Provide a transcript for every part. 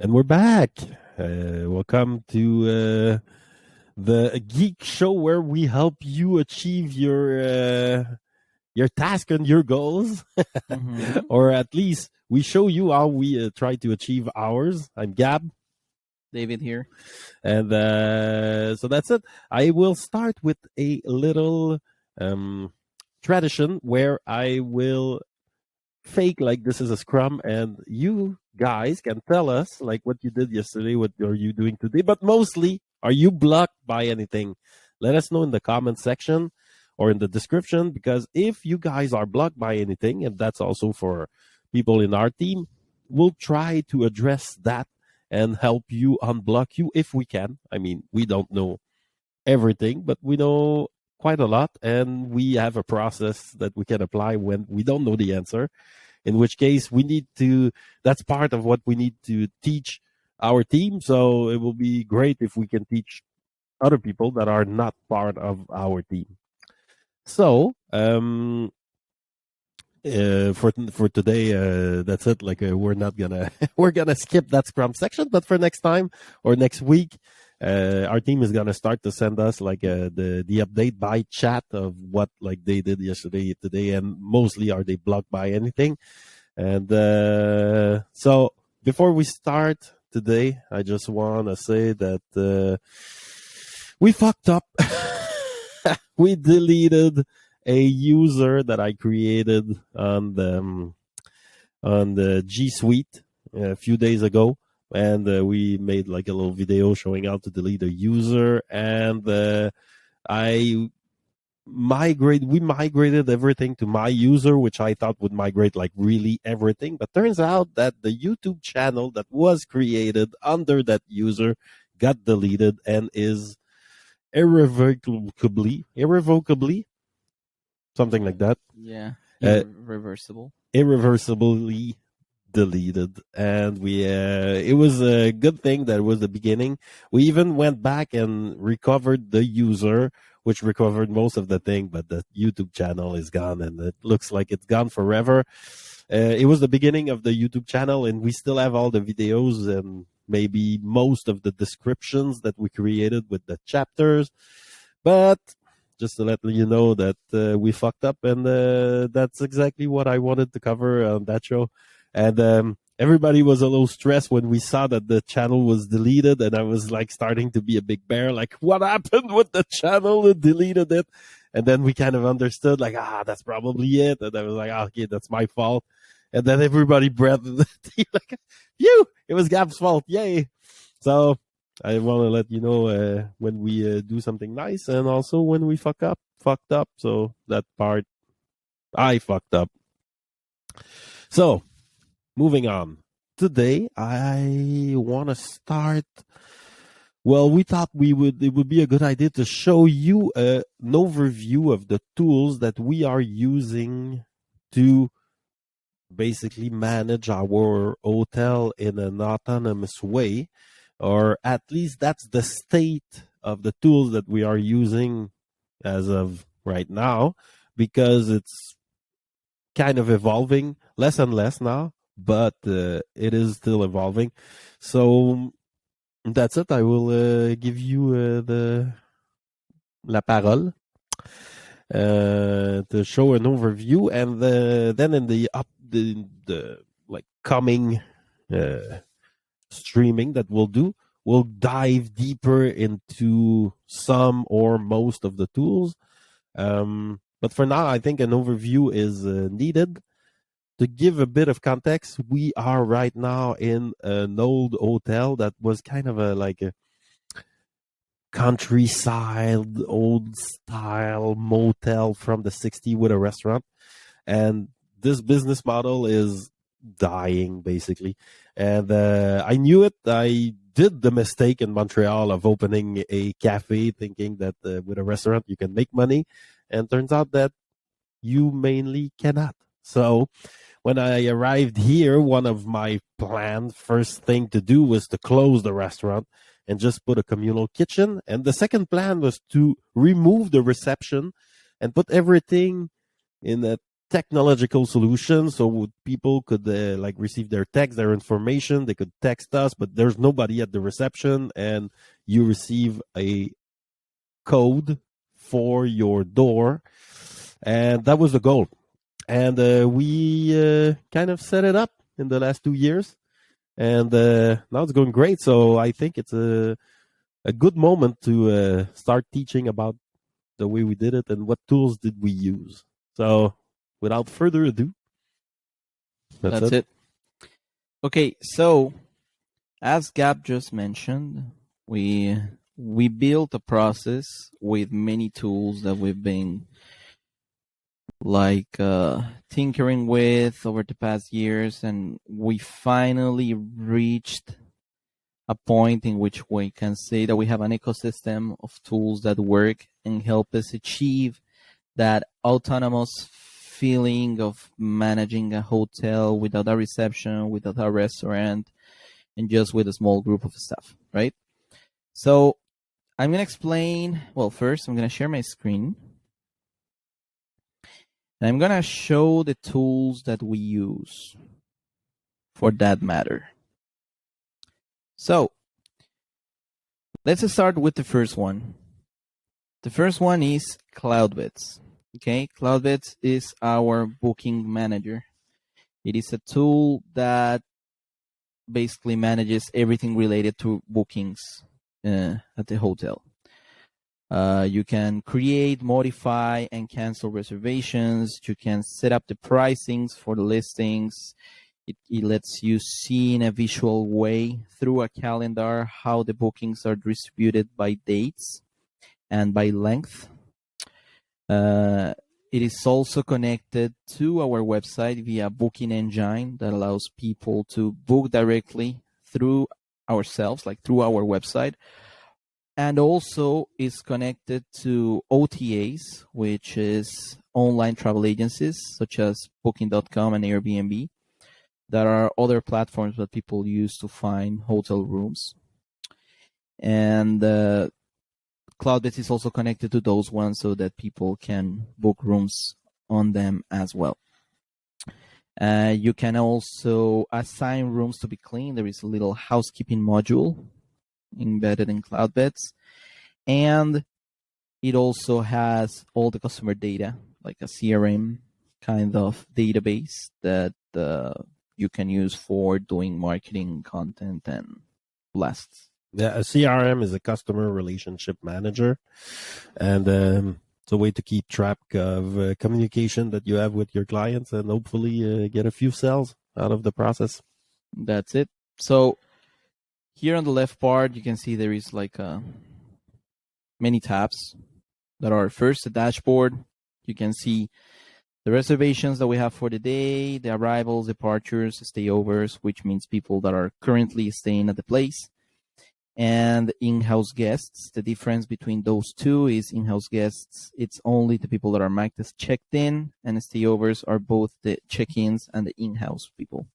And we're back. Welcome to the Geek Show, where we help you achieve your task and your goals, or at least we show you how we try to achieve ours. I'm Gab. David here. And so that's it. I will start with a little tradition where I will fake like this is a scrum, and you guys can tell us like what you did yesterday, what are you doing today, but mostly, are you blocked by anything? Let us know in the comment section or in the description, because if you guys are blocked by anything, and that's also for people in our team, we'll try to address that and help you unblock you if we can. I mean, we don't know everything, but we know quite a lot, and we have a process that we can apply when we don't know the answer, in which case we need to, that's part of what we need to teach our team. So it will be great if we can teach other people that are not part of our team. So for today, that's it. Like we're not gonna we're gonna skip that Scrum section, but for next time or next week, our team is gonna start to send us like the update by chat of what like they did yesterday, today, and mostly are they blocked by anything. And so before we start today, I just want to say that we fucked up. We deleted a user that I created on the G Suite a few days ago, and we made like a little video showing how to delete a user. And we migrated everything to my user, which I thought would migrate like really everything, but turns out that the YouTube channel that was created under that user got deleted and is irrevocably something like that. Yeah. Irreversibly deleted. And we it was a good thing that it was the beginning. We even went back and recovered the user, which recovered most of the thing, but the YouTube channel is gone, and it looks like it's gone forever. It was the beginning of the YouTube channel, and we still have all the videos and maybe most of the descriptions that we created with the chapters. But just to let you know that we fucked up, and that's exactly what I wanted to cover on that show. And everybody was a little stressed when we saw that the channel was deleted, and I was like starting to be a big bear, like, what happened with the channel? It deleted it. And then we kind of understood, like, that's probably it. And I was like, okay, that's my fault. And then everybody breathed like, phew, it was Gab's fault. Yay. So I want to let you know when we do something nice, and also when we fucked up. So that part, I fucked up. So moving on. Today, I want to start. Well, we thought it would be a good idea to show you an overview of the tools that we are using to basically manage our hotel in an autonomous way, or at least that's the state of the tools that we are using as of right now, because it's kind of evolving less and less now, but it is still evolving. So that's it. I will give you la parole to show an overview, and then in the like coming streaming that we'll do, we'll dive deeper into some or most of the tools. But for now, I think an overview is needed. To give a bit of context, we are right now in an old hotel that was kind of like a countryside, old style motel from the 60s with a restaurant. And this business model is dying, basically. And I knew it. I did the mistake in Montreal of opening a cafe thinking that with a restaurant you can make money. And turns out that you mainly cannot. So when I arrived here, one of my planned first thing to do was to close the restaurant and just put a communal kitchen. And the second plan was to remove the reception and put everything in a technological solution, so people could like receive their text, their information. They could text us, but there's nobody at the reception, and you receive a code for your door, and that was the goal. And we kind of set it up in the last 2 years, and now it's going great. So I think it's a good moment to start teaching about the way we did it and what tools did we use. So without further ado, that's it. Okay, so as Gab just mentioned, we built a process with many tools that we've been tinkering with over the past years, and we finally reached a point in which we can say that we have an ecosystem of tools that work and help us achieve that autonomous feeling of managing a hotel without a reception, without a restaurant, and just with a small group of staff, right? So I'm going to explain, well, first I'm going to share my screen. And I'm going to show the tools that we use for that matter. So let's start with the first one. The first one is CloudBeds. Okay, CloudBeds is our booking manager. It is a tool that basically manages everything related to bookings at the hotel. You can create, modify, and cancel reservations. You can set up the pricings for the listings. It lets you see in a visual way through a calendar how the bookings are distributed by dates and by length. It is also connected to our website via booking engine that allows people to book directly through ourselves, like through our website. And also is connected to OTAs, which is online travel agencies such as Booking.com and Airbnb. There are other platforms that people use to find hotel rooms. And CloudBeds is also connected to those ones so that people can book rooms on them as well. You can also assign rooms to be cleaned. There is a little housekeeping module embedded in CloudBeds, and it also has all the customer data, like a CRM kind of database that you can use for doing marketing, content, and blasts. Yeah, a CRM is a customer relationship manager, and it's a way to keep track of communication that you have with your clients and hopefully get a few sales out of the process. That's it. So here on the left part, you can see there is like many tabs that are first the dashboard. You can see the reservations that we have for the day, the arrivals, departures, stayovers, which means people that are currently staying at the place, and in-house guests. The difference between those two is in-house guests, it's only the people that are marked as checked in, and stayovers are both the check-ins and the in-house people.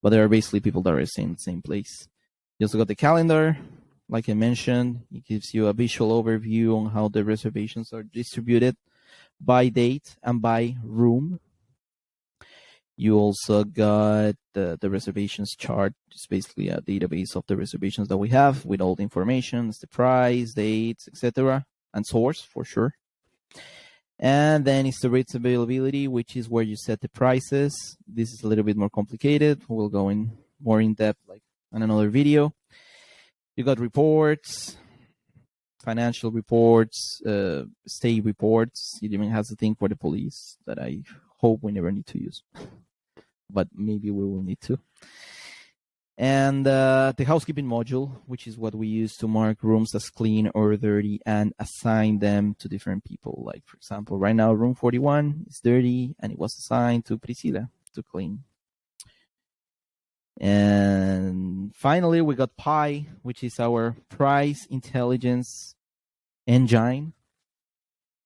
But they are basically people that are staying in the same place. You also got the calendar. Like I mentioned, it gives you a visual overview on how the reservations are distributed by date and by room. You also got the reservations chart. It's basically a database of the reservations that we have with all the information, the price, dates, etc., and source for sure. And then it's the rates availability, which is where you set the prices. This is a little bit more complicated. We'll go in more in depth like on another video. You got reports, financial reports, stay reports. It even has a thing for the police that I hope we never need to use, but maybe we will need to. And the housekeeping module, which is what we use to mark rooms as clean or dirty and assign them to different people. Like, for example, right now, room 41 is dirty, and it was assigned to Priscilla to clean. And finally, we got Pi, which is our price intelligence engine,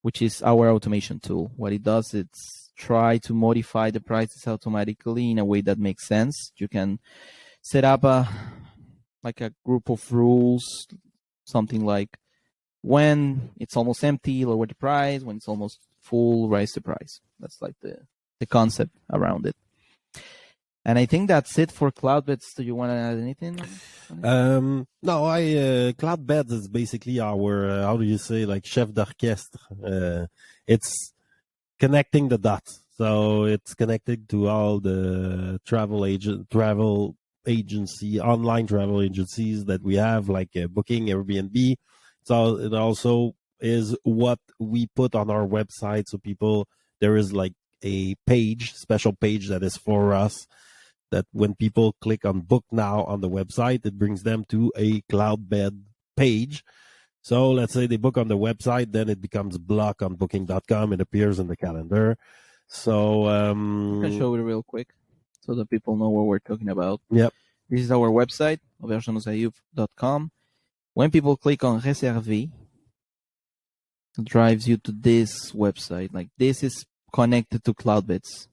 which is our automation tool. What it does, it's try to modify the prices automatically in a way that makes sense. You can set up a group of rules, something like when it's almost empty, lower the price. When it's almost full, raise the price. That's like the the concept around it. And I think that's it for CloudBeds. Do you want to add anything? No, CloudBeds is basically our, how do you say, like chef d'orchestre. It's connecting the dots. So it's connected to all the travel agency, online travel agencies that we have, like Booking, Airbnb. So it also is what we put on our website. So there is like a special page that is for us, that when people click on book now on the website, it brings them to a CloudBed page. So let's say they book on the website, then it becomes block on booking.com. It appears in the calendar. So I can show it real quick so that people know what we're talking about. Yep. This is our website, auberge.com. When people click on Réserver, it drives you to this website. Like, this is connected to CloudBeds,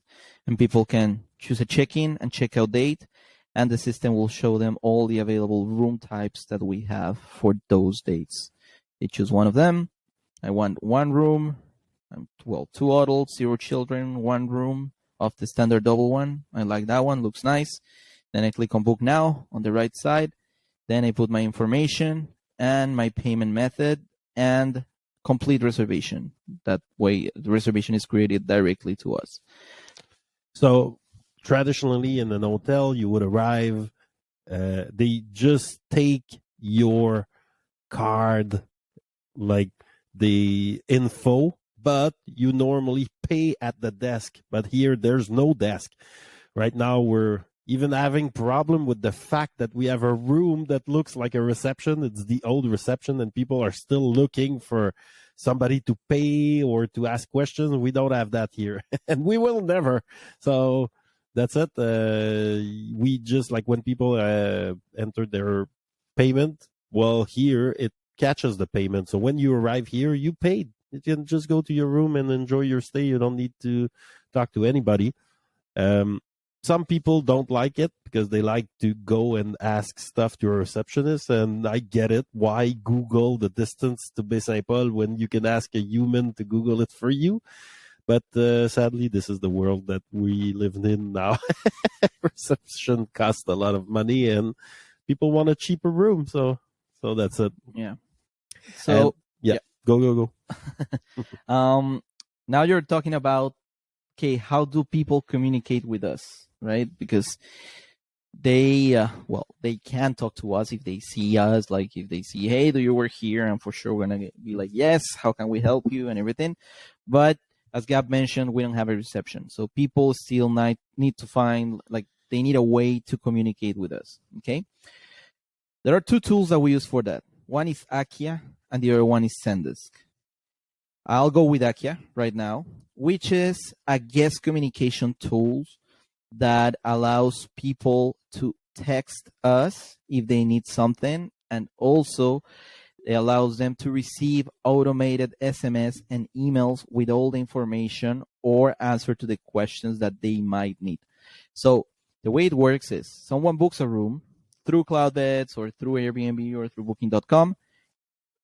and people can choose a check-in and check-out date, and the system will show them all the available room types that we have for those dates. They choose one of them. I want one room, 2 adults, 0 children, one room of the standard double one. I like that one, looks nice. Then I click on book now on the right side. Then I put my information and my payment method and complete reservation. That way the reservation is created directly to us. So traditionally in an hotel, you would arrive, they just take your card, like the info, but you normally pay at the desk. But here there's no desk. Right now we're even having problem with the fact that we have a room that looks like a reception. It's the old reception, and people are still looking for somebody to pay or to ask questions. We don't have that here, and we will never. So that's it. We just, like, when people enter their payment, well, here it catches the payment. So when you arrive here, you paid. You can just go to your room and enjoy your stay. You don't need to talk to anybody. Some people don't like it because they like to go and ask stuff to a receptionist, and I get it. Why Google the distance to Baie-Saint-Paul when you can ask a human to Google it for you? But sadly, this is the world that we live in now. Reception costs a lot of money, and people want a cheaper room. So that's it. Yeah. So yeah. Go. Now you're talking about, okay, how do people communicate with us, right? Because they can't talk to us if they see us. Like, if they see, hey, do you work here? And for sure we're gonna be like, yes, how can we help you and everything. But as Gab mentioned, we don't have a reception, so people still need to find, like, they need a way to communicate with us. Okay, there are 2 tools that we use for that. One is Akia and the other one is Zendesk. I'll go with Akia right now, which is a guest communication tool that allows people to text us if they need something, and also it allows them to receive automated SMS and emails with all the information or answer to the questions that they might need. So the way it works is, someone books a room through CloudBeds or through Airbnb or through Booking.com.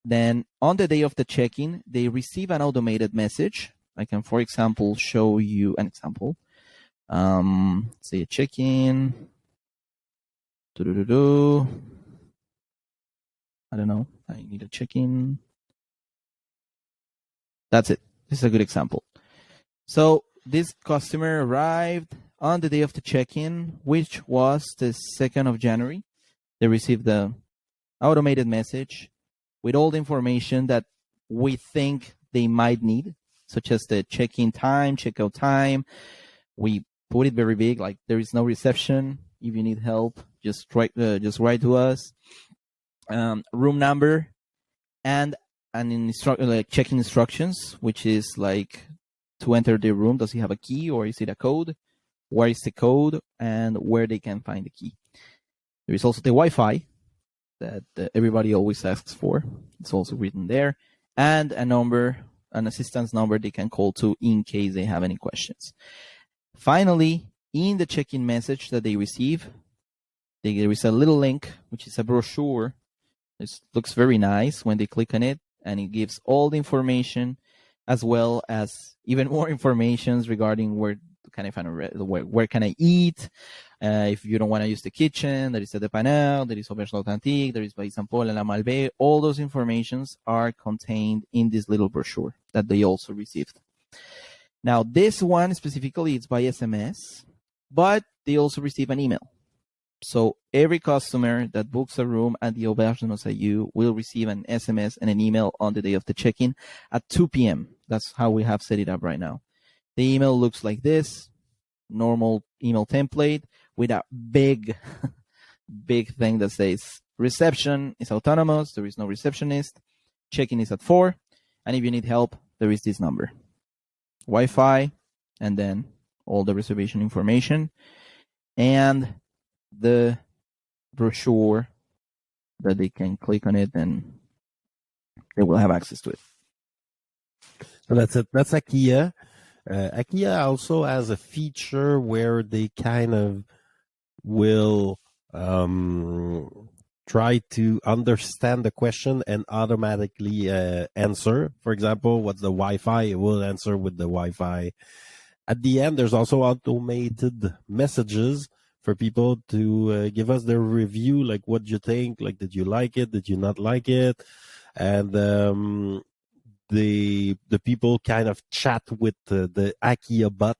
Then on the day of the check-in, they receive an automated message. I can, for example, show you an example. Say a check-in. I don't know. I need a check-in. That's it. This is a good example. So this customer arrived on the day of the check-in, which was the 2nd of January. They received the automated message with all the information that we think they might need, such as the check-in time, check-out time. We put it very big, like, there is no reception. If you need help, just write to us. Room number and check-in instructions, which is like, to enter the room, does he have a key or is it a code? Where is the code and where they can find the key? There is also the Wi-Fi that everybody always asks for. It's also written there, and an assistance number they can call to in case they have any questions. Finally, in the check-in message that they receive, there is a little link, which is a brochure. It looks very nice when they click on it, and it gives all the information, as well as even more information regarding where Can I find where can I eat? If you don't want to use the kitchen, there is a dépanneur, there is Auberge l'Authentique, there is Bay Saint Paul and La Malbaie. All those informations are contained in this little brochure that they also received. Now, this one specifically is by SMS, but they also receive an email. So every customer that books a room at the Auberge de Aïeux will receive an SMS and an email on the day of the check-in at 2 p.m. That's how we have set it up right now. The email looks like this, normal email template with a big, big thing that says reception is autonomous. There is no receptionist. Check-in is at 4. And if you need help, there is this number. Wi-Fi, and then all the reservation information. And the brochure that they can click on it and they will have access to it. So that's it. That's Akia. Akia also has a feature where they kind of will try to understand the question and automatically answer. For example, what's the Wi-Fi? It will answer with the Wi-Fi. At the end, there's also automated messages for people to give us their review, like what you think, like did you like it, did you not like it, and the people kind of chat with the Akia bot,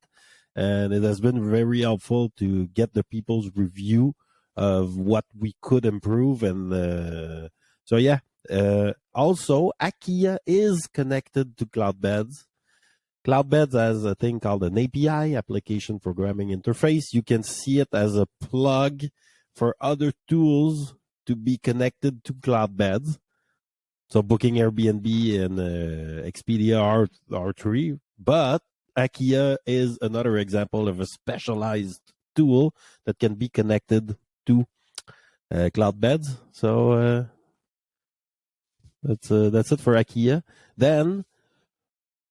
and it has been very helpful to get the people's review of what we could improve, and so yeah. Also, Akia is connected to CloudBeds. CloudBeds has a thing called an API, Application Programming Interface. You can see it as a plug for other tools to be connected to CloudBeds. So booking Airbnb and Expedia are three, but Akia is another example of a specialized tool that can be connected to CloudBeds. So that's it for Akia. Then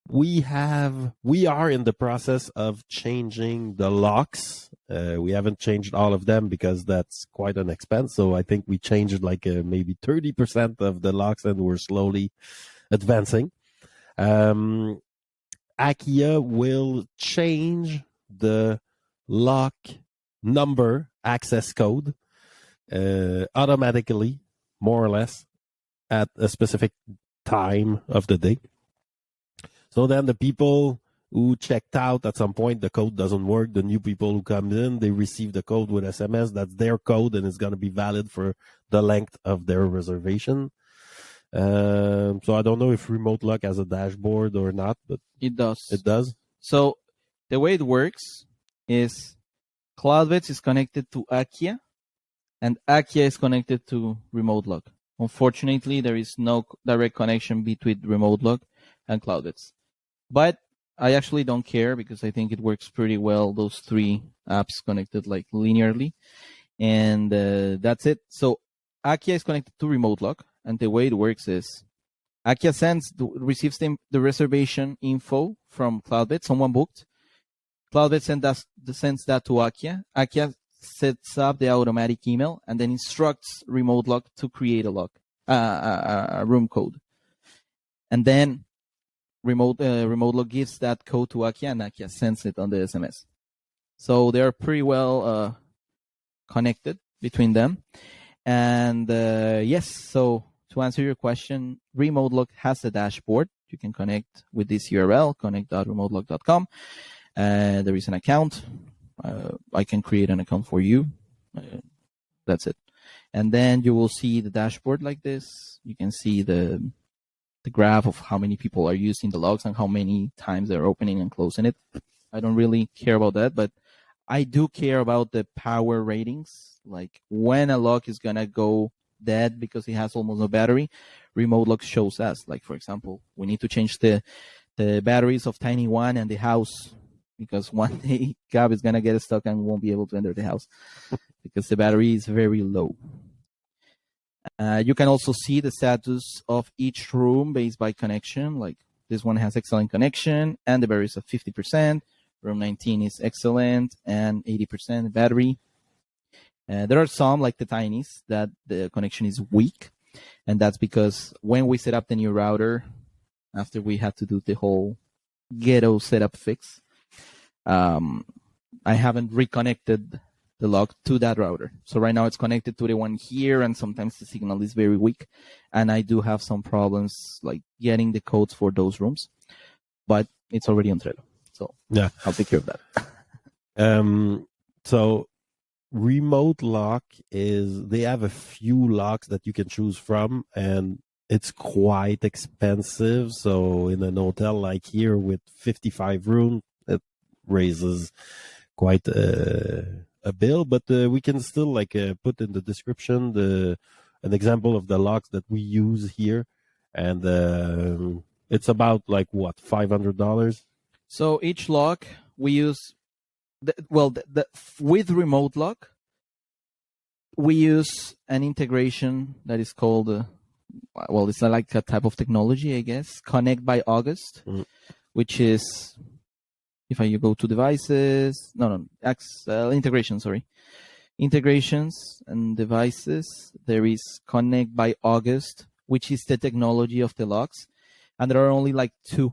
we are in the process of changing the locks. We haven't changed all of them because that's quite an expense. So I think we changed like maybe 30% of the locks, and we're slowly advancing. Akia will change the lock number access code automatically, more or less, at a specific time of the day. So then the people who checked out at some point, the code doesn't work. The new people who come in, they receive the code with SMS. That's their code, and it's going to be valid for the length of their reservation. So I don't know if Remotelock has a dashboard or not, but it does. It does. So the way it works is CloudBeds is connected to Akia, and Akia is connected to Remotelock. Unfortunately, there is no direct connection between Remotelock and CloudBeds. But I actually don't care because I think it works pretty well, those three apps connected like linearly. And that's it. So Akia is connected to Remotelock, and the way it works is Akia receives the reservation info from CloudBeds. Someone booked. CloudBeds sends that to Akia. Akia sets up the automatic email and then instructs Remotelock to create a room code. And then Remotelock gives that code to Akia, and Akia sends it on the SMS. So they are pretty well connected between them. And yes, so to answer your question, Remotelock has a dashboard. You can connect with this URL, connect.remotelock.com. There is an account. I can create an account for you. That's it. And then you will see the dashboard like this. You can see the graph of how many people are using the logs and how many times they're opening and closing it. I don't really care about that, but I do care about the power ratings. Like when a log is going to go dead because it has almost no battery, Remotelock shows us. Like, for example, we need to change the batteries of Tiny One and the house because one day Gab is going to get stuck and won't be able to enter the house because the battery is very low. You can also see the status of each room based by connection. Like this one has excellent connection and the battery is at 50%. Room 19 is excellent and 80% battery. There are some, like the Tinies, that the connection is weak. And that's because when we set up the new router, after we had to do the whole ghetto setup fix, I haven't reconnected the lock to that router. So right now it's connected to the one here, and sometimes the signal is very weak, and I do have some problems like getting the codes for those rooms, but it's already on Trello. So Yeah, I'll take care of that. So Remotelock they have a few locks that you can choose from, and it's quite expensive. So in an hotel like here with 55 rooms, it raises quite a bill, but we can still put in the description an example of the locks that we use here, and it's about like what, $500. So each lock we use, with Remotelock, we use an integration that is called, it's like a type of technology, I guess, Connect by August, which is, if you go to devices, integrations and devices, there is Connect by August, which is the technology of the locks, and there are only like two.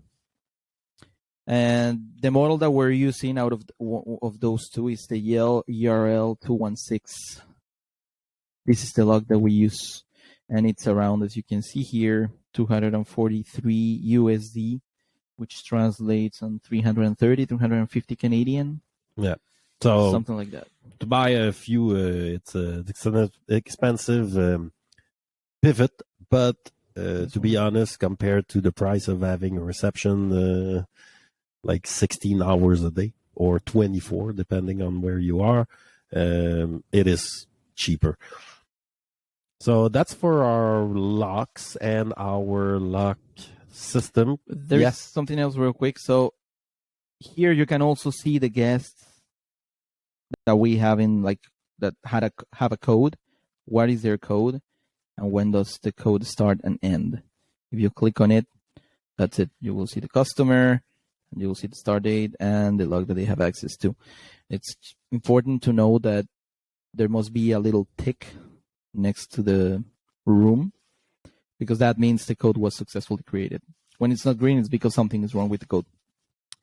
And the model that we're using out of those two is the Yale ERL 216. This is the lock that we use, and it's around, as you can see here, 243 USD, which translates on 330, 350 Canadian. Yeah. So something like that. To buy a few, it's an expensive pivot, but to be honest, compared to the price of having a reception, like 16 hours a day or 24, depending on where you are, it is cheaper. So that's for our locks and our lock system. There's something else real quick. So here you can also see the guests that we have that have a code. What is their code, and when does the code start and end? If you click on it, that's it. You will see the customer, and you will see the start date and the log that they have access to. It's important to know that there must be a little tick next to the room, because that means the code was successfully created. When it's not green, it's because something is wrong with the code.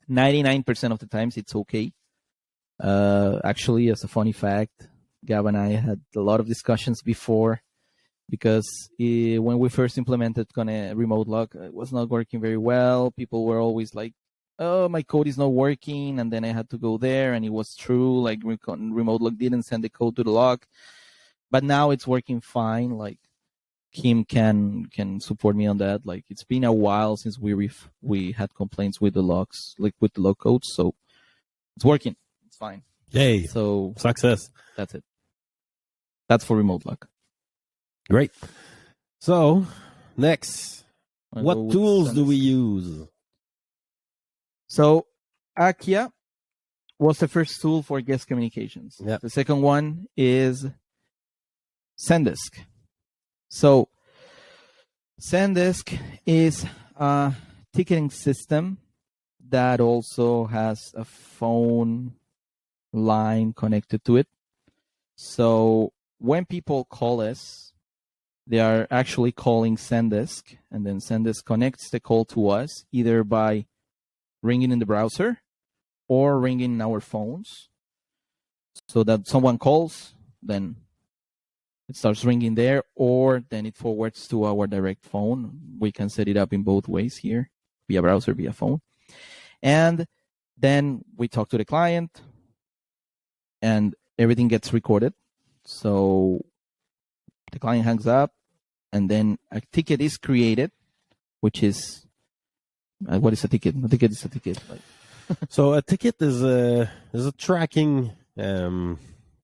99% of the times it's okay. Actually, as a funny fact, Gab and I had a lot of discussions before, because when we first implemented Remotelock, it was not working very well. People were always like, oh, my code is not working, and then I had to go there, and it was true, like Remotelock didn't send the code to the lock. But now it's working fine. Like Kim can support me on that. Like it's been a while since we had complaints with the locks, like with the log codes, so it's working. It's fine. Yay! So success. That's it. That's for Remotelock. Great. So next, what tools do we use? So Akia was the first tool for guest communications. Yep. The second one is Zendesk. So Zendesk is a ticketing system that also has a phone line connected to it. So when people call us, they are actually calling Zendesk, and then Zendesk connects the call to us either by ringing in the browser or ringing in our phones, so that someone calls, then it starts ringing there, or then it forwards to our direct phone. We can set it up in both ways here, via browser, via phone. And then we talk to the client, and everything gets recorded. So the client hangs up, and then a ticket is created, which is, what is a ticket? A ticket is a ticket. So a ticket is a tracking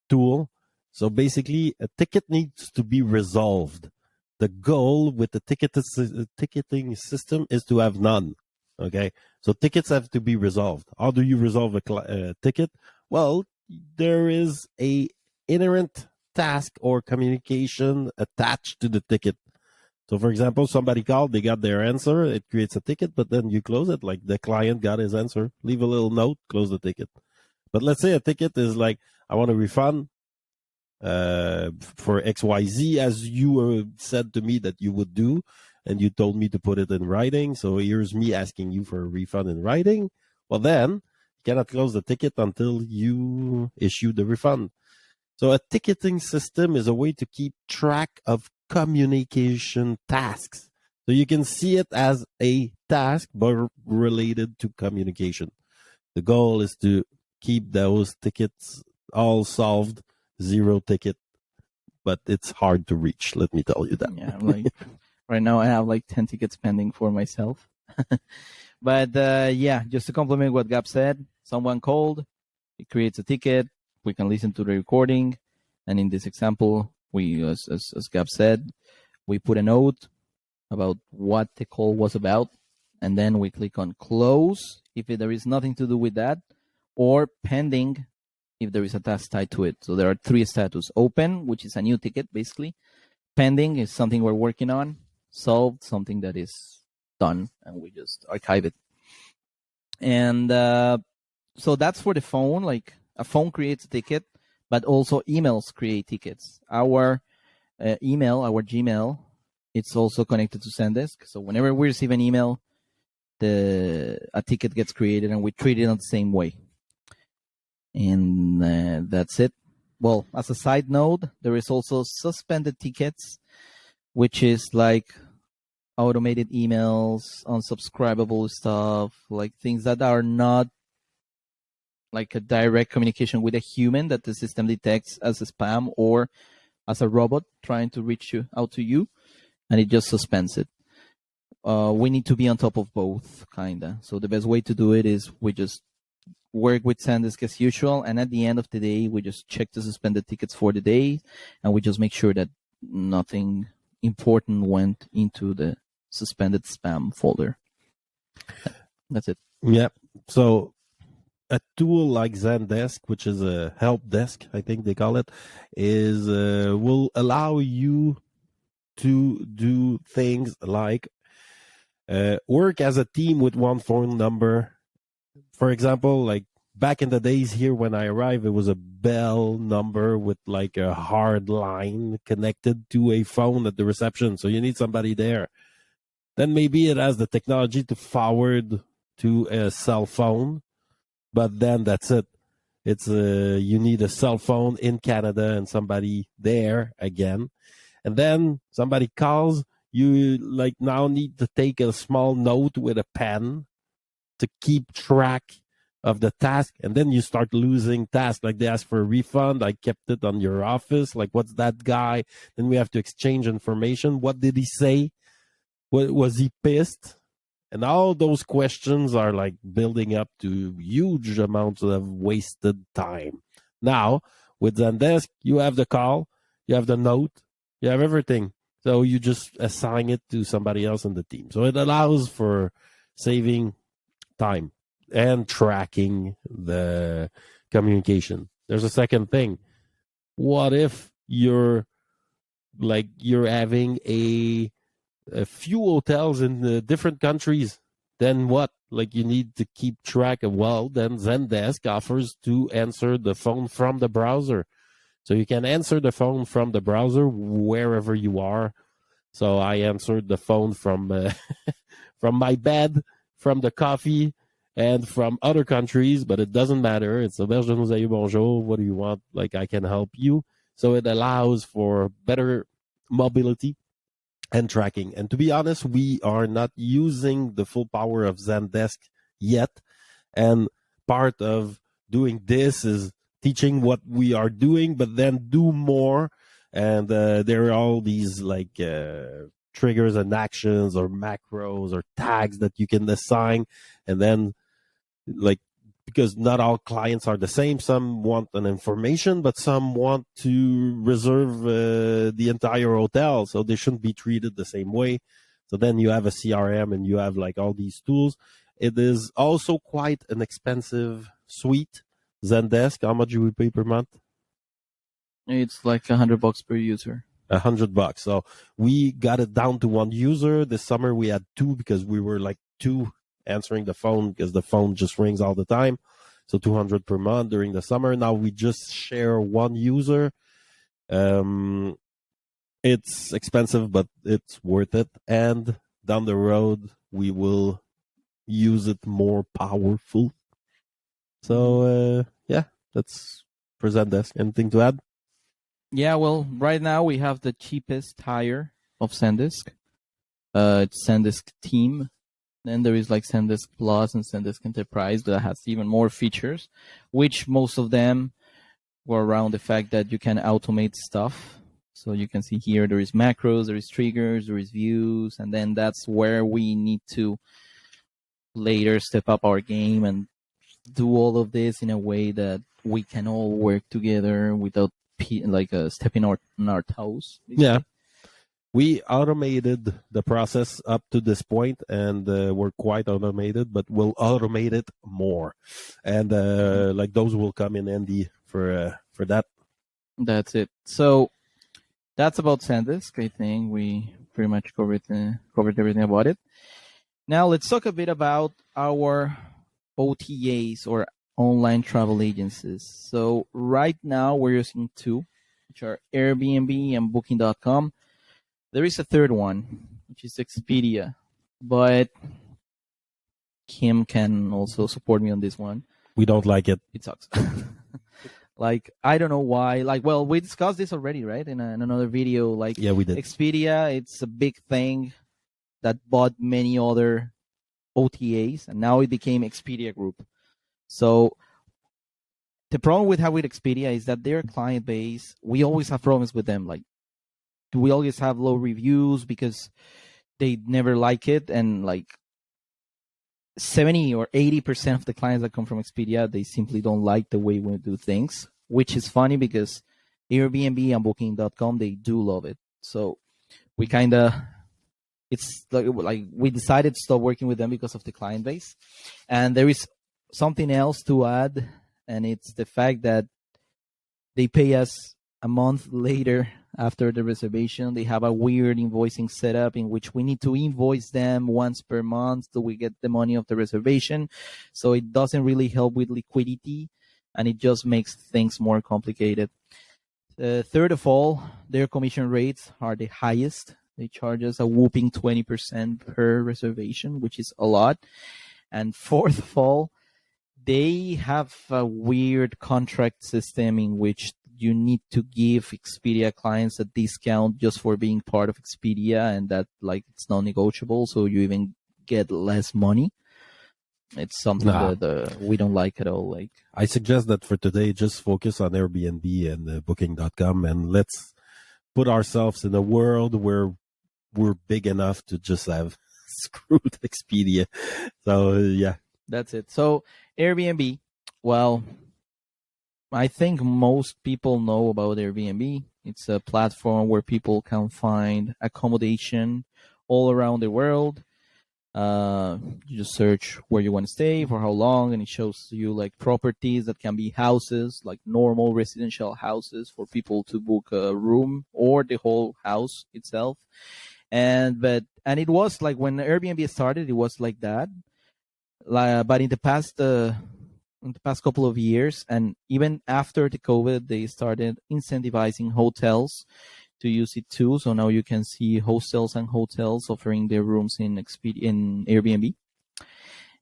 tool. So basically, a ticket needs to be resolved. The goal with the ticketing system is to have none. Okay, so tickets have to be resolved. How do you resolve a ticket? Well, there is a inherent task or communication attached to the ticket. So, for example, somebody called, they got their answer, it creates a ticket, but then you close it. Like the client got his answer, leave a little note, close the ticket. But let's say a ticket is like, I want a refund for XYZ, as you said to me that you would do, and you told me to put it in writing. So here's me asking you for a refund in writing. Well, then you cannot close the ticket until you issue the refund. So a ticketing system is a way to keep track of communication tasks. So you can see it as a task, but related to communication. The goal is to keep those tickets all solved, 0 ticket, but it's hard to reach. Let me tell you that. Yeah, like right now I have like 10 tickets pending for myself. But yeah, just to complement what Gab said, someone called, it creates a ticket, we can listen to the recording, and in this example, we, as Gab said, we put a note about what the call was about, and then we click on close if there is nothing to do with that, or pending if there is a task tied to it. So there are 3 status: open, which is a new ticket basically; pending is something we're working on; solved, something that is done and we just archive it. And so that's for the phone. Like a phone creates a ticket, but also emails create tickets. Our email, our Gmail, it's also connected to Zendesk. So whenever we receive an email, a ticket gets created and we treat it in the same way. And that's it. Well, as a side note, there is also suspended tickets, which is like automated emails, unsubscribable stuff, like things that are not like a direct communication with a human that the system detects as a spam or as a robot trying to reach out to you, and it just suspends it. We need to be on top of both, kinda. So the best way to do it is we just work with Zendesk as usual, and at the end of the day, we just check the suspended tickets for the day, and we just make sure that nothing important went into the suspended spam folder. That's it. Yeah. So a tool like Zendesk, which is a help desk, I think they call it, is will allow you to do things like work as a team with one phone number. For example, like back in the days here when I arrived, it was a bell number with like a hard line connected to a phone at the reception. So you need somebody there. Then maybe it has the technology to forward to a cell phone, but then that's it. It's you need a cell phone in Canada and somebody there again. And then somebody calls, you like now need to take a small note with a pen to keep track of the task, and then you start losing tasks. Like they ask for a refund, I kept it on your office. Like, what's that guy? Then we have to exchange information. What did he say? What was he pissed? And all those questions are like building up to huge amounts of wasted time. Now with Zendesk, you have the call, you have the note, you have everything. So you just assign it to somebody else in the team. So it allows for saving time and tracking the communication. There's a second thing. What if you're having a few hotels in different countries? Then what? Like you need to keep track of, well, then Zendesk offers to answer the phone from the browser. So you can answer the phone from the browser wherever you are. So I answered the phone from from my bed, from the coffee, and from other countries, but it doesn't matter. It's Auberge de Aïeux, bonjour. What do you want? Like I can help you. So it allows for better mobility and tracking. And to be honest, we are not using the full power of Zendesk yet. And part of doing this is teaching what we are doing, but then do more. And there are all these like triggers and actions or macros or tags that you can assign. And then like, because not all clients are the same. Some want an information, but some want to reserve the entire hotel. So they shouldn't be treated the same way. So then you have a CRM and you have like all these tools. It is also quite an expensive suite. Zendesk, how much do we pay per month? It's like $100 per user. $100. So we got it down to one user. This summer we had 2 because we were like 2 answering the phone because the phone just rings all the time. So $200 per month during the summer. Now we just share one user. It's expensive, but it's worth it. And down the road, we will use it more powerful. So that's for Zendesk. Anything to add? Yeah, well, right now we have the cheapest tier of Zendesk. It's Zendesk Team. Then there is like Zendesk Plus and Zendesk Enterprise that has even more features, which most of them were around the fact that you can automate stuff. So you can see here there is macros, there is triggers, there is views, and then that's where we need to later step up our game and do all of this in a way that we can all work together without stepping on our toes. Basically. Yeah. We automated the process up to this point, and we're quite automated, but we'll automate it more. And like those will come in handy for that. That's it. So that's about Zendesk. I think we pretty much covered everything about it. Now let's talk a bit about our OTAs or online travel agencies. So right now we're using two, which are Airbnb and Booking.com. There is a third one, which is Expedia, but Kim can also support me on this one. We don't like it. It sucks. Like, I don't know why. Like, well, we discussed this already, right? In another video. Like, yeah, we did. Expedia, it's a big thing that bought many other OTAs, and now it became Expedia Group. So the problem with Expedia is that their client base, we always have problems with them. Like, we always have low reviews because they never like it, and like 70 or 80% of the clients that come from Expedia, they simply don't like the way we do things, which is funny because Airbnb and Booking.com, they do love it. So we it's like we decided to stop working with them because of the client base. And there is something else to add, and it's the fact that they pay us a month later after the reservation. They have a weird invoicing setup in which we need to invoice them once per month till we get the money of the reservation. So it doesn't really help with liquidity, and it just makes things more complicated. Third of all, their commission rates are the highest. They charge us a whooping 20% per reservation, which is a lot. And fourth of all, they have a weird contract system in which you need to give Expedia clients a discount just for being part of Expedia, and that like it's non-negotiable, so you even get less money. It's something that we don't like at all. Like, I suggest that for today, just focus on Airbnb and Booking.com, and let's put ourselves in a world where we're big enough to just have screwed Expedia. So yeah, that's it. So Airbnb, well, I think most people know about Airbnb. It's a platform where people can find accommodation all around the world. You just search where you want to stay, for how long, and it shows you like properties that can be houses, like normal residential houses for people to book a room or the whole house itself. And it was like when Airbnb started, it was like that. But in the past couple of years, and even after the COVID, they started incentivizing hotels to use it too. So now you can see hostels and hotels offering their rooms in Airbnb.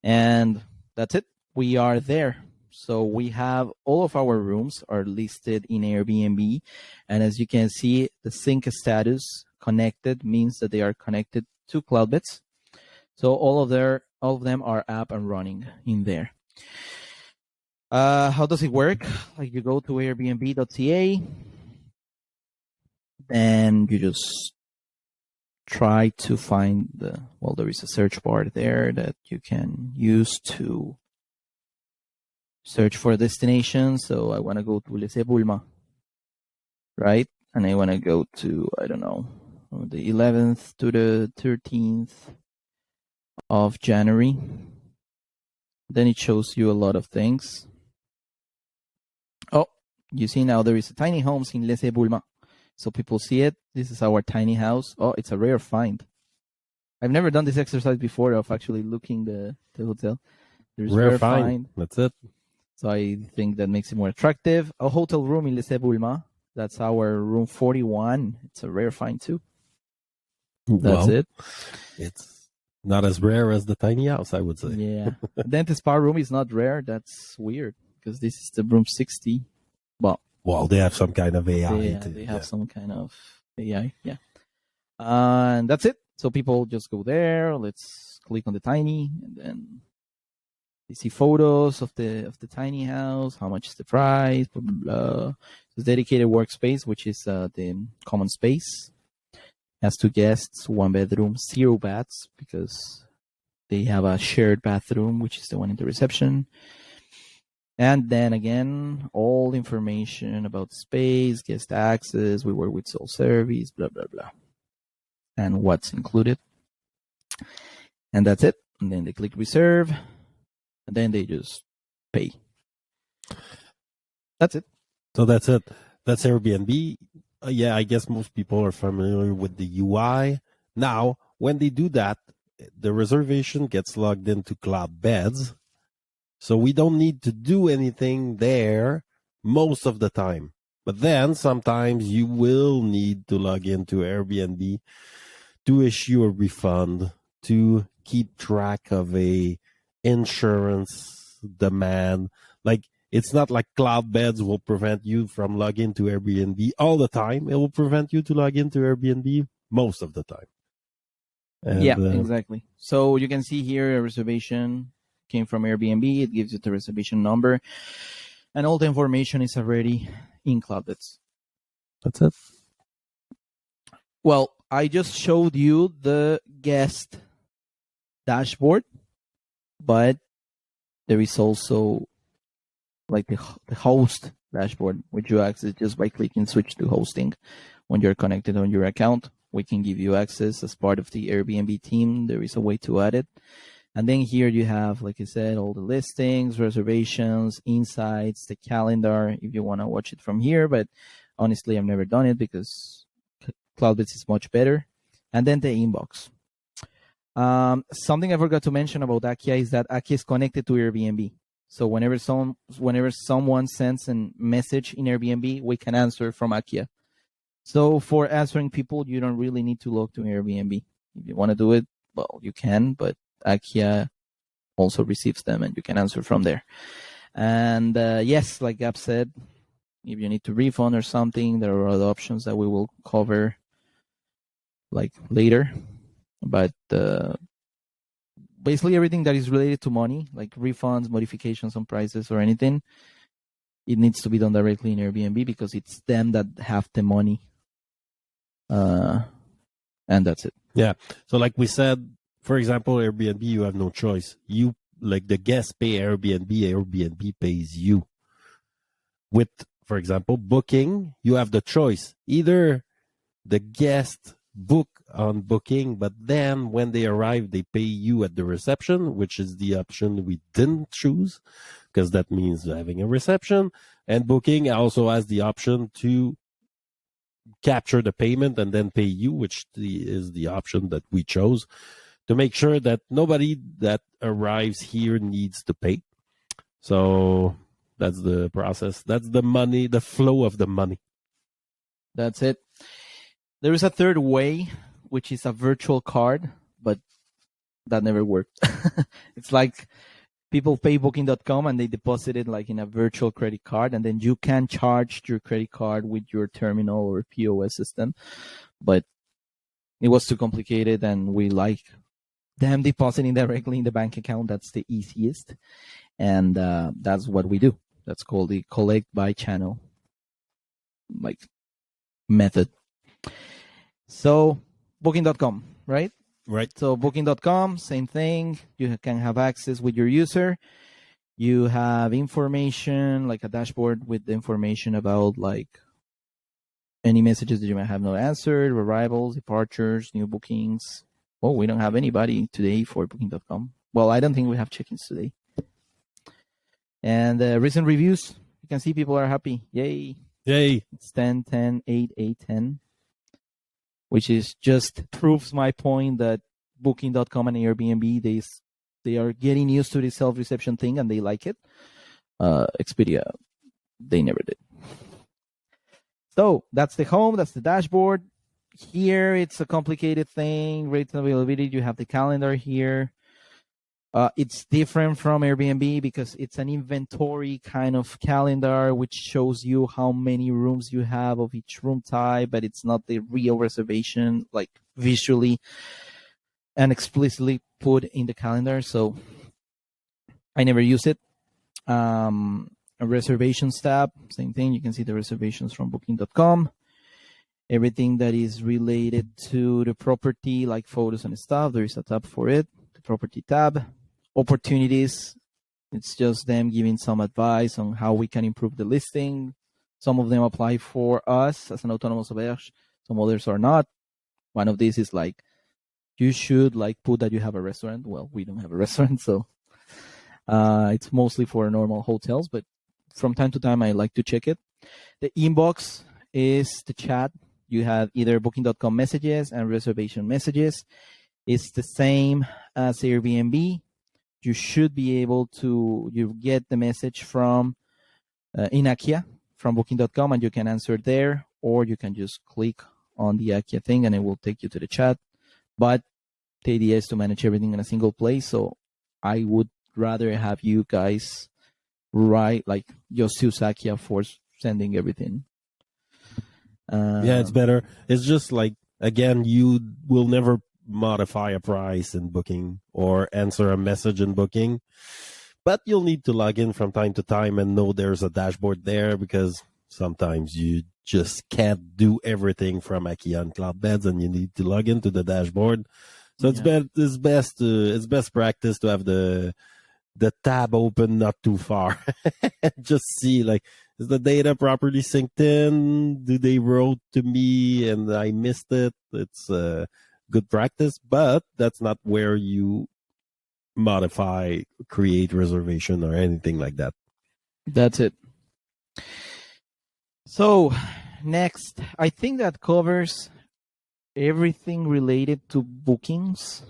And that's it. We are there. So we have all of our rooms are listed in Airbnb. And as you can see, the sync status connected means that they are connected to CloudBeds. So all of them are up and running in there. How does it work? Like, you go to airbnb.ca, and you just try to find there is a search bar there that you can use to search for a destination. So I want to go to Les Éboulements, right? And I want to go to, I don't know, the 11th to the 13th of January. Then it shows you a lot of things. Oh, you see now there is a tiny homes in Les Éboulements. So people see it. This is our tiny house. Oh, it's a rare find. I've never done this exercise before of actually looking the hotel. There's rare find. That's it. So I think that makes it more attractive. A hotel room in Les Éboulements. That's our room 41. It's a rare find too. That's it. It's Not as rare as the tiny house, I would say. Yeah. Dentist spa room is not rare. That's weird because this is the room 60. Well, they have some kind of AI. They have some kind of AI. Yeah. And that's it. So people just go there. Let's click on the tiny, and then they see photos of the tiny house. How much is the price? Blah blah blah. It's dedicated workspace, which is the common space. Has 2 guests, 1 bedroom, 0 baths because they have a shared bathroom, which is the one in the reception. And then again, all information about the space, guest access, we work with soul service, blah, blah, blah. And what's included. And that's it. And then they click reserve. And then they just pay. That's it. So that's it. That's Airbnb. Yeah, I guess most people are familiar with the UI. Now, when they do that, the reservation gets logged into CloudBeds. So we don't need to do anything there most of the time. But then sometimes you will need to log into Airbnb to issue a refund, to keep track of a insurance demand. Like, it's not like CloudBeds will prevent you from logging to Airbnb all the time. It will prevent you to log into Airbnb most of the time. And, yeah, exactly. So you can see here a reservation came from Airbnb. It gives you the reservation number, and all the information is already in CloudBeds. That's it. Well, I just showed you the guest dashboard, but there is also like the host dashboard, which you access just by clicking switch to hosting. When you're connected on your account, we can give you access as part of the Airbnb team. There is a way to add it. And then here you have, like I said, all the listings, reservations, insights, the calendar, if you want to watch it from here. But honestly, I've never done it because CloudBeds is much better. And then the inbox. Something I forgot to mention about Akia is that Akia is connected to Airbnb. So whenever someone sends a message in Airbnb, we can answer from Akia. So for answering people, you don't really need to log to Airbnb. If you want to do it, well, you can, but Akia also receives them and you can answer from there. And yes, like Gab said, if you need to refund or something, there are other options that we will cover like later. But basically everything that is related to money, like refunds, modifications on prices or anything, it needs to be done directly in Airbnb because it's them that have the money. And that's it. Yeah. So like we said, for example, Airbnb, you have no choice. You, like the guests pay Airbnb, Airbnb pays you. With, for example, booking, you have the choice. Either the guest book on booking, but then when they arrive, they pay you at the reception, which is the option we didn't choose, because that means having a reception. And booking also has the option to capture the payment and then pay you, which is the option that we chose, to make sure that nobody that arrives here needs to pay. So that's the process. That's the money, the flow of the money. That's it. There is a third way, which is a virtual card, but that never worked. It's like people pay booking.com and they deposit it like in a virtual credit card, and then you can charge your credit card with your terminal or POS system. But it was too complicated, and we like them depositing directly in the bank account. That's the easiest. And that's what we do. That's called the collect by channel like method. So booking.com, right? Right. So booking.com, same thing. You can have access with your user. You have information, like a dashboard with the information about like any messages that you might have not answered, arrivals, departures, new bookings. Oh, we don't have anybody today for booking.com. Well, I don't think we have check-ins today. And recent reviews. You can see people are happy. Yay. Yay. It's 10, 10, 8, 8, 10. Which is just proves my point that booking.com and Airbnb, they are getting used to the self-reception thing and they like it. Expedia, they never did. So that's the home, that's the dashboard. here it's a complicated thing. Rates and availability. You have the calendar here. It's different from Airbnb because it's an inventory kind of calendar, which shows you how many rooms you have of each room type, but it's not the real reservation, like visually and explicitly put in the calendar. So I never use it. A reservations tab, same thing. You can see the reservations from booking.com. Everything that is related to the property, like photos and stuff, there is a tab for it, the property tab. Opportunities, it's just them giving some advice on how we can improve the listing. Some of them apply for us as an autonomous auberge, some others are not. One of these is like, you should like put that you have a restaurant. Well, we don't have a restaurant, so it's mostly for normal hotels, but from time to time I like to check it. The inbox is the chat. You have either booking.com messages and reservation messages. It's the same as Airbnb. You should be able to, you get the message from in Akia from booking.com and you can answer there, or you can just click on the Akia thing and it will take you to the chat. But the idea is to manage everything in a single place. So I would rather have you guys write, like, just use Akia for sending everything. Yeah, it's better. It's just like, again, you will never modify a price in booking or answer a message in booking, but you'll need to log in from time to time and know there's a dashboard there, because sometimes you just can't do everything from Akia and CloudBeds and you need to log into the dashboard. So it's best practice to have the tab open not too far. Just see, like, is the data properly synced in? Do they wrote to me and I missed it? It's good practice, but that's not where you modify, create reservation or anything like that. That's it. So next, I think that covers everything related to bookings.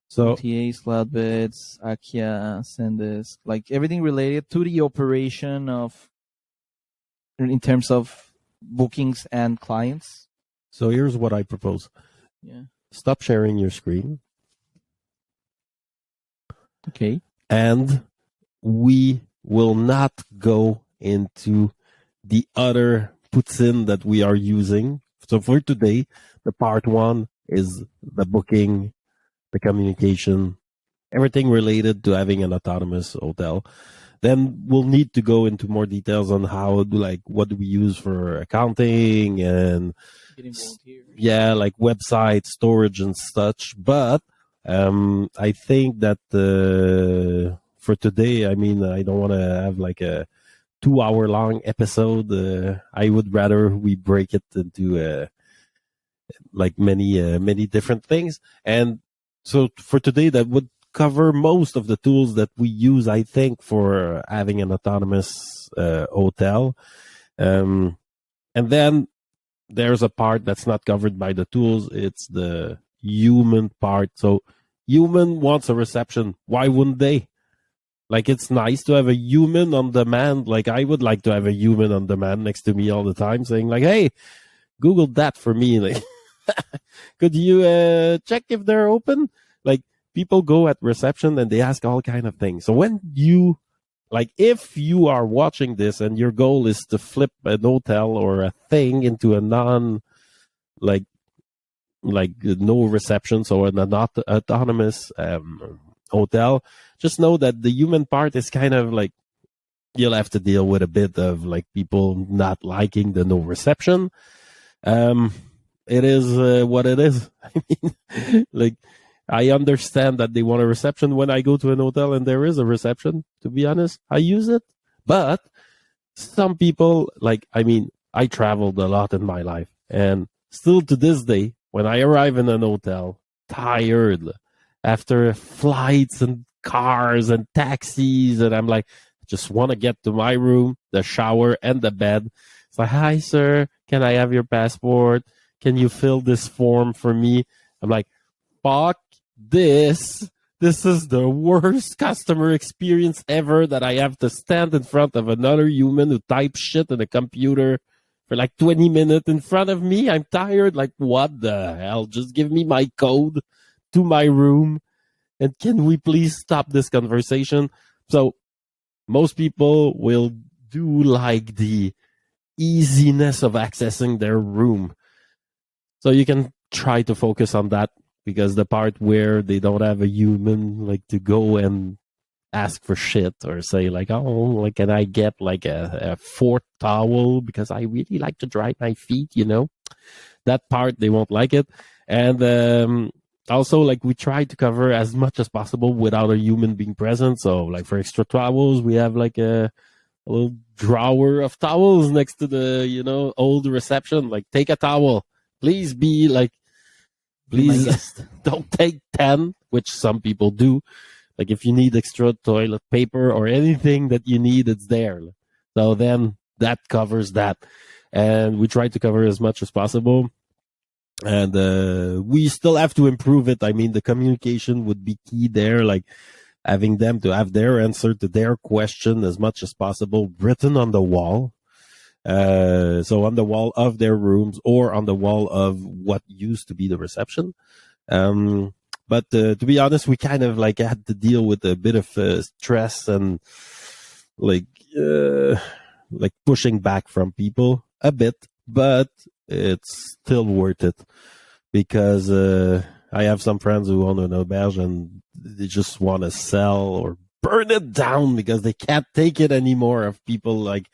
So OTAs, CloudBeds, Akia, Zendesk, like everything related to the operation of, in terms of bookings and clients. So here's what I propose. Yeah. Stop sharing your screen. Okay. And we will not go into the other puts in that we are using. So for today, the part one is the booking, the communication, everything related to having an autonomous hotel. Then we'll need to go into more details on how, like, what do we use for accounting and like website storage and such. But I think that for today, I mean, I don't want to have like a 2-hour long episode. I would rather we break it into like many different things. And so for today, that would cover most of the tools that we use, I think, for having an autonomous hotel. And then there's a part that's not covered by the tools. It's the human part. So human wants a reception. Why wouldn't they? Like, it's nice to have a human on demand. Like, I would like to have a human on demand next to me all the time saying like, hey, Google that for me. Like, could you check if they're open? Like, people go at reception and they ask all kind of things. So when you, like, if you are watching this and your goal is to flip an hotel or a thing into a non, like no reception, so an autonomous hotel, just know that the human part is kind of like, you'll have to deal with a bit of like people not liking the no reception. It is what it is. I mean, like, I understand that they want a reception when I go to an hotel and there is a reception. To be honest, I use it. But some people, like, I mean, I traveled a lot in my life, and still to this day, when I arrive in an hotel, tired after flights and cars and taxis, and I'm like, just want to get to my room, the shower, and the bed. It's like, hi, sir, can I have your passport? Can you fill this form for me? I'm like, fuck this. This is the worst customer experience ever, that I have to stand in front of another human who types shit in a computer for like 20 minutes in front of me. I'm tired. Like, what the hell? Just give me my code to my room. And can we please stop this conversation? So most people will do like the easiness of accessing their room. So you can try to focus on that, because the part where they don't have a human like to go and ask for shit or say like, oh, like, can I get like a fourth towel because I really like to dry my feet, that part they won't like it. And also, like, we try to cover as much as possible without a human being present. So like for extra towels, we have like a little drawer of towels next to the old reception. Like, take a towel, please. Be like, please don't take 10, which some people do. Like, if you need extra toilet paper or anything that you need, it's there. So then that covers that. And we try to cover as much as possible. And we still have to improve it. I mean, the communication would be key there, like having them to have their answer to their question as much as possible written on the wall. So on the wall of their rooms or on the wall of what used to be the reception. But to be honest, we kind of like had to deal with a bit of stress and like pushing back from people a bit, but it's still worth it, because I have some friends who own an Auberge and they just want to sell or burn it down because they can't take it anymore of people like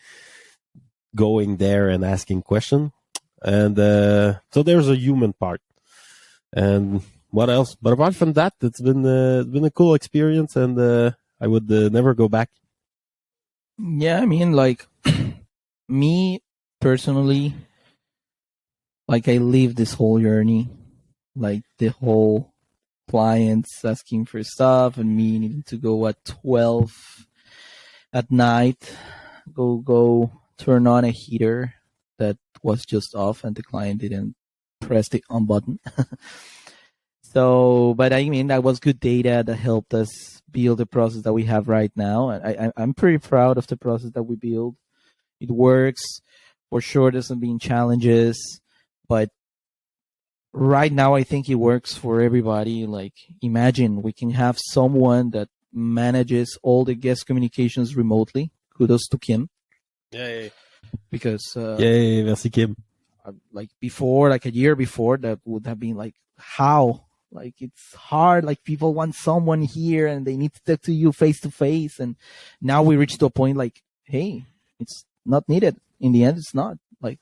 going there and asking questions. And so there's a human part. And what else? But apart from that, it's been a cool experience, and I would never go back. Yeah, I mean, like, me personally, like, I live this whole journey, like the whole clients asking for stuff and me needing to go at 12 at night, go turn on a heater that was just off and the client didn't press the on button. So, but I mean, that was good data that helped us build the process that we have right now. And I'm pretty proud of the process that we built. It works. For sure, there's been challenges, but right now I think it works for everybody. Like, imagine we can have someone that manages all the guest communications remotely. Kudos to Kim. Yay. Because yay, merci Kim. Like before, like a year before, that would have been like, how? Like, it's hard. Like, people want someone here and they need to talk to you face to face. And now we reach to a point like, hey, it's not needed. In the end, it's not. Like,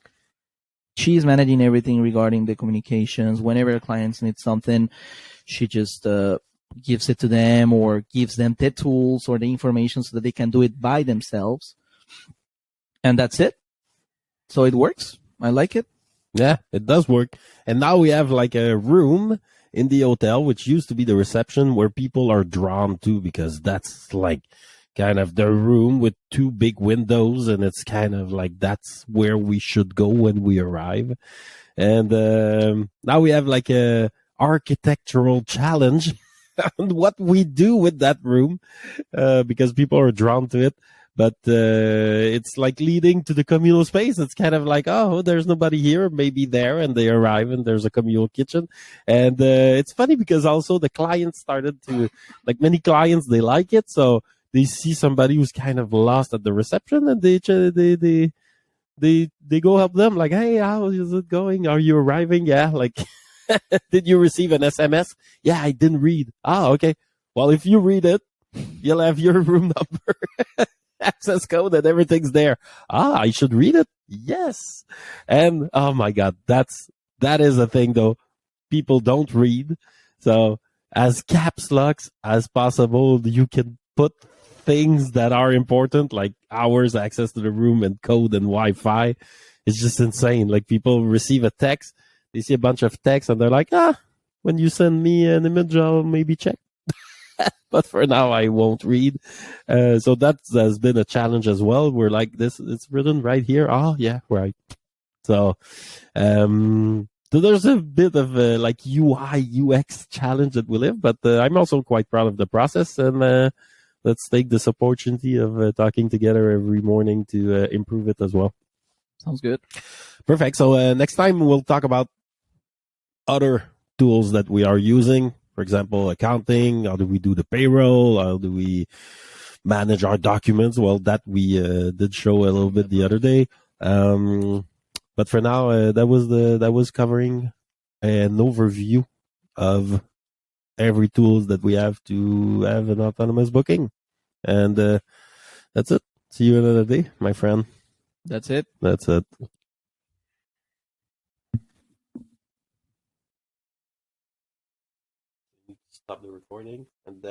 she's managing everything regarding the communications. Whenever clients need something, she just gives it to them or gives them the tools or the information so that they can do it by themselves. And that's it. So it works. I like it. Yeah, it does work. And now we have like a room in the hotel, which used to be the reception, where people are drawn to, because that's like kind of the room with two big windows, and it's kind of like that's where we should go when we arrive. And now we have like a architectural challenge on what we do with that room, because people are drawn to it. But it's like leading to the communal space. It's kind of like, oh, there's nobody here, maybe there, and they arrive and there's a communal kitchen. And it's funny because also the clients started to, like many clients, they like it. So they see somebody who's kind of lost at the reception, and they go help them. Like, hey, how is it going? Are you arriving? Yeah. Like, did you receive an SMS? Yeah, I didn't read. Ah, okay. Well, if you read it, you'll have your room number. Access code and everything's there. Ah, I should read it. Yes. And oh my God, that is a thing though. People don't read. So as caps locks as possible, you can put things that are important, like hours, access to the room, and code and Wi-Fi. It's just insane. Like, people receive a text, they see a bunch of text, and they're like, when you send me an image, I'll maybe check. But for now, I won't read. So that has been a challenge as well. We're like, this, it's written right here. Oh, yeah, right. So, so there's a bit of like UI, UX challenge that we live, but I'm also quite proud of the process. And let's take this opportunity of talking together every morning to improve it as well. Sounds good. Perfect. So next time we'll talk about other tools that we are using. For example, accounting. How do we do the payroll? How do we manage our documents? Well, that we did show a little bit the other day. But for now, that was covering an overview of every tools that we have to have an autonomous booking. And that's it. See you another day, my friend. That's it. That's it. Stop the recording and then